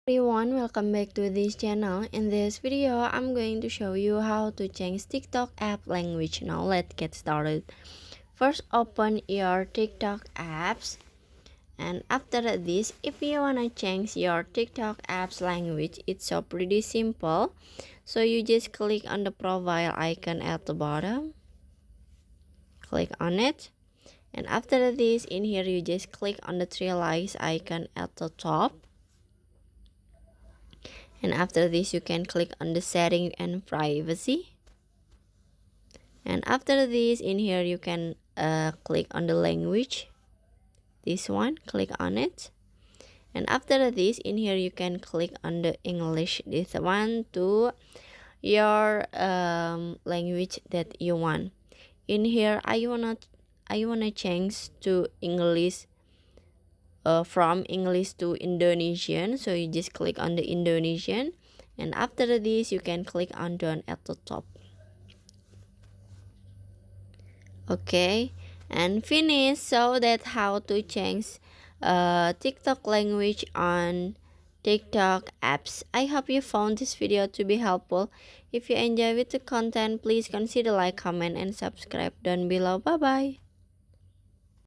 Everyone, welcome back to this channel. In this video, I'm going to show you how to change TikTok app language. Now let's get started. First, open your TikTok apps, and after this, if you wanna change your TikTok apps language, it's so pretty simple. So you just click on the profile icon at the bottom, click on it, and after this, in here you just click on the three lights icon at the top. And after this you can click on the setting and privacy, and after this in here you can click on the language, this one, click on it, and after this in here you can click on the English, this one, to your language that you want. In here I wanna change to English, from English to Indonesian, so you just click on the Indonesian, and after this you can click on done at the top. Okay, and finish. So that's how to change TikTok language on TikTok apps. I hope you found this video to be helpful. If you enjoy with the content, please consider like, comment, and subscribe down below. Bye bye.